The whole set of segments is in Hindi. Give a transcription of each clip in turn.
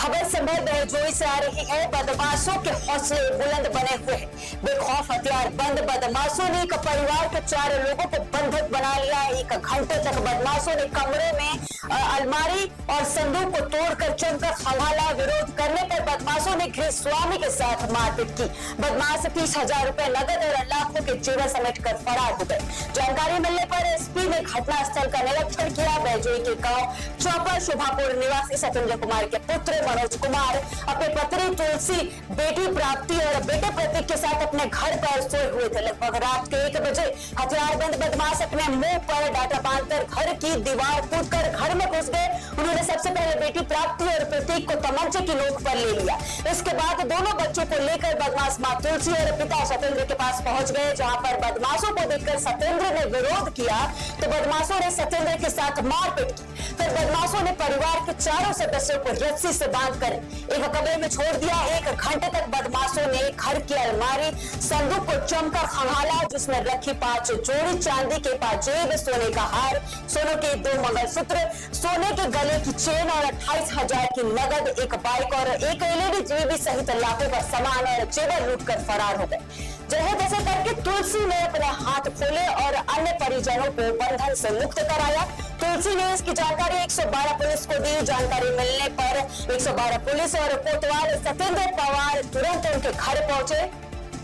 खबर संभल बहजोई से आ रही है। बदमाशों के हौसले बुलंद बने हुए हैं। बेखौफ हथियार बंद बदमाशों ने एक परिवार के 4 लोगों को बंधक बना लिया। 1 घंटे तक बदमाशों ने कमरे में अलमारी और संदूक को तोड़कर जमकर संभाला। विरोध करने पर बदमाशों ने गृह स्वामी के साथ मारपीट की। बदमाश 30,000 रुपए नगद और लाखों के जेवर समेट कर फरार हो गए। जानकारी मिलने पर एसपी ने घटनास्थल का निरीक्षण किया। बहजोई के गांव चौपर शोभापुर निवासी सत्येंद्र कुमार के पुत्र मनोज कुमार अपने पत्नी तुलसी, बेटी प्राप्ति और बेटे प्रतीक के साथ अपने घर पर सोए हुए थे। लगभग रात के 1 बजे हथियारबंद बदमाश अपने मुंह पर डाटा बांधकर घर की दीवार कूदकर घर में घुस गए। उन्होंने सबसे पहले बेटी प्राप्ति और प्रतीक को तमंचे की नोक पर ले लिया। इसके बाद दोनों बच्चों को लेकर बदमाश मां तुलसी और पिता सत्येंद्र के पास पहुंच गए। जहां पर बदमाशों को देखकर सत्येंद्र ने विरोध किया तो बदमाशों ने सत्येंद्र के साथ मारपीट की। फिर बदमाशों ने परिवार के 4 सदस्यों को रस्सी से बांधकर एक कमरे में छोड़ दिया। 1 घंटे तक बदमाशों ने घर की अलमारी संदूक को जमकर खंगाला, जिसमें रखी 5 जोड़ी चांदी के पाजेब, सोने का हार, सोने के 2 मंगलसूत्र, सोने के गले की चेन और 28,000 की नगद, 1 बाइक और 1 LED टीवी सहित लाखों का सामान और जेवर लूटकर फरार हो गए। जैसे तैसे करके तुलसी ने अपने हाथ खोले और अन्य परिजनों को बंधन से मुक्त कराया। तुलसी ने इसकी जानकारी 112 पुलिस को दी। जानकारी मिलने पर 112 पुलिस और कोतवाल सत्येंद्र पवार तुरंत उनके घर पहुंचे।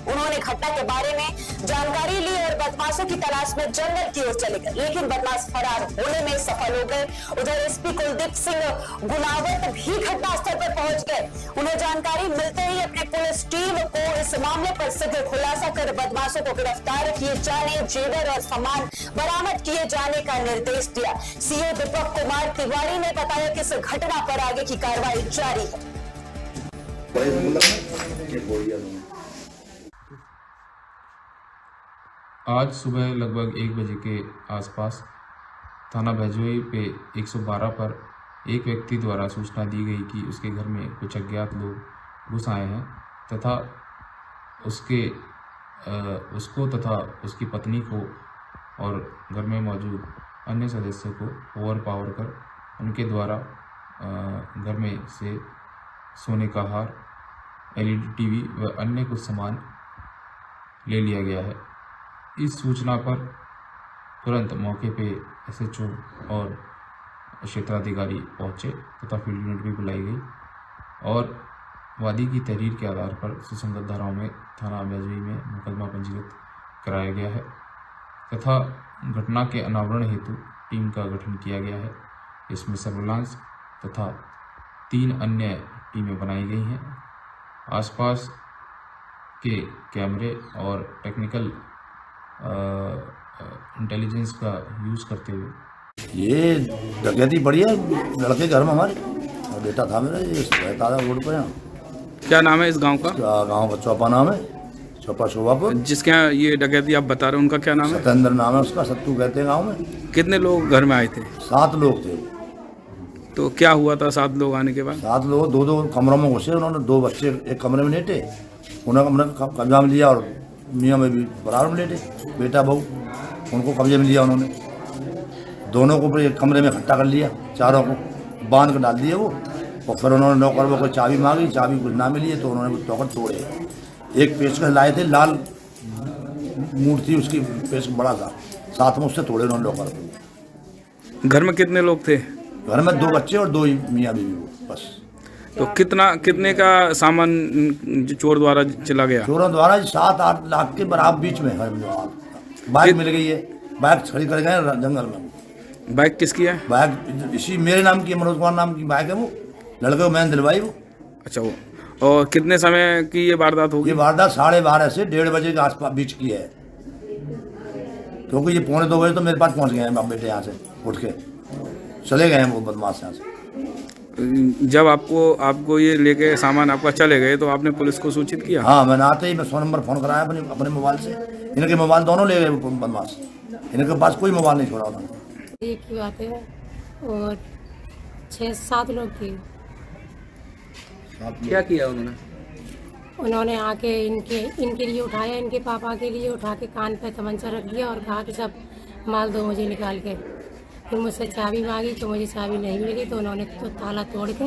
उन्होंने घटना के बारे में जानकारी ली और बदमाशों की तलाश में जंगल की ओर चले गए, लेकिन बदमाश फरार होने में सफल हो गए। उधर एसपी कुलदीप सिंह गुनावत भी घटनास्थल पर पहुंच गए। उन्हें जानकारी मिलते ही अपने पुलिस टीम को इस मामले पर सीधे खुलासा कर बदमाशों को गिरफ्तार किए जाने, जेवर और सामान बरामद किए जाने का निर्देश दिया। सीओ दीपक कुमार तिवारी ने बताया कि इस घटना पर आगे की कार्रवाई जारी है। आज सुबह लगभग 1 बजे के आसपास थाना बहजोई पे 112 पर एक व्यक्ति द्वारा सूचना दी गई कि उसके घर में कुछ अज्ञात लोग घुस आए हैं तथा उसको तथा उसकी पत्नी को और घर में मौजूद अन्य सदस्यों को ओवरपावर कर उनके द्वारा घर में से सोने का हार, LED टीवी व अन्य कुछ सामान ले लिया गया है। इस सूचना पर तुरंत मौके पे SHO और क्षेत्राधिकारी पहुंचे तथा फील्ड यूनिट भी बुलाई गई और वादी की तहरीर के आधार पर सुसंगत धाराओं में थाना बहजोई में मुकदमा पंजीकृत कराया गया है तथा घटना के अनावरण हेतु टीम का गठन किया गया है। इसमें सर्विलांस तथा 3 अन्य टीमें बनाई गई हैं। आसपास के कैमरे और टेक्निकल इंटेलिजेंस का यूज़ करते हुए ये डकैती बढ़िया लड़के घर में हमारे और बेटा था मेरा, ये रहता था रोड पर। यहाँ क्या नाम है इस गांव का? गांव का चौपा नाम है, चौपा शोभापुर। जिसके यहाँ ये डकैती आप बता रहे हैं उनका क्या नाम है? सत्येंद्र नाम है उसका, सत्तू कहते हैं गाँव में। कितने लोग घर में आए थे? 7 लोग थे। तो क्या हुआ था 7 लोग आने के बाद? 7 लोग 2 कमरों में घुसे। उन्होंने 2 बच्चे एक कमरे में लेटे, उन्होंने कमरे कब्जा में लिया और मियाँ में भी बराबर में लेटे, बेटा बहू उनको कब्जे में लिया। उन्होंने दोनों को एक कमरे में इकट्ठा कर लिया, 4 को बांध कर डाल दिए वो। और फिर उन्होंने नौकर वो कोई चाबी मांगी, चाबी कुछ ना मिली तो उन्होंने तोड़ तोड़े। एक पेचकस लाए थे, लाल मूर्ति उसकी पेच बड़ा था, साथ में उससे तोड़े उन्होंने नौकर। घर में कितने लोग थे? घर में 2 बच्चे और 2 मियाँ बीवी बस। तो कितने का सामान चोर द्वारा चला गया? चोरों द्वारा 7-8 लाख के बराबर बीच में है। बाइक मिल गई है, बाइक खड़ी कर गए जंगल में। बाइक किसकी है? बाइक इसी मेरे नाम की, मनोज कुमार नाम की बाइक है। वो लड़के को मैंने दिलवाई वो। अच्छा, वो और कितने समय की ये वारदात होगी? ये वारदात 12:30 से 1:30 बजे के आसपास बीच की है, क्योंकि ये 1:45 बजे तो मेरे पास पहुंच गए हैं बेटे। यहाँ से उठ के चले गए हैं वो बदमाश यहाँ से। जब आपको ये लेके सामान आपका चले गए तो आपने पुलिस को सूचित किया? हाँ, मैंने आते ही मैं 100 नंबर फ़ोन कराया अपने मोबाइल से। इनके मोबाइल दोनों ले गए बदमाश, इनके पास कोई मोबाइल नहीं छोड़ा उन्होंने। एक ही बात है और 6-7 लोग थे। क्या किया उन्होंने? उन्होंने आके इनके लिए उठाया, इनके पापा के लिए उठा के कान पे तमंचा रख दिया और कहा कि सब माल दो मुझे निकाल के। फिर मुझसे चाबी मांगी तो मुझे चाबी नहीं मिली, तो उन्होंने तो ताला तोड़ के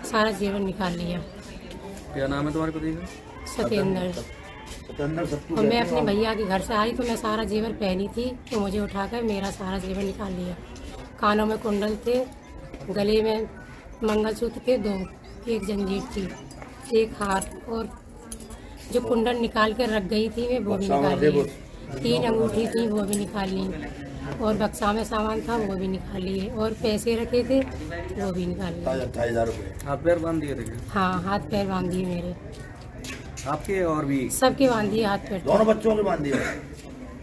सारा जीवन निकाल लिया। क्या नाम है तुम्हारे पति का? सत्येंद्र। और मैं अपने भैया के घर से आई तो मैं सारा जेवर पहनी थी तो मुझे उठाकर मेरा सारा जेवर निकाल लिया। कानों में कुंडल थे, गले में मंगलसूत्र थे 2, एक जंजीर थी, एक हार, और जो कुंडल निकाल कर रख गई थी मैं वो भी निकाल ली। 3 अंगूठी थी वो भी निकाल ली, और बक्सा में सामान था वो भी निकाल लिए, और पैसे रखे थे वो भी निकाल लिए। 28,000 रुपये। हाथ पैर बांध दिए थे क्या? हाँ, हाथ पैर बांध दिए मेरे, आपके और भी? सबके बांध दिए हाथ पैर। दोनों बच्चों के बांध दिए।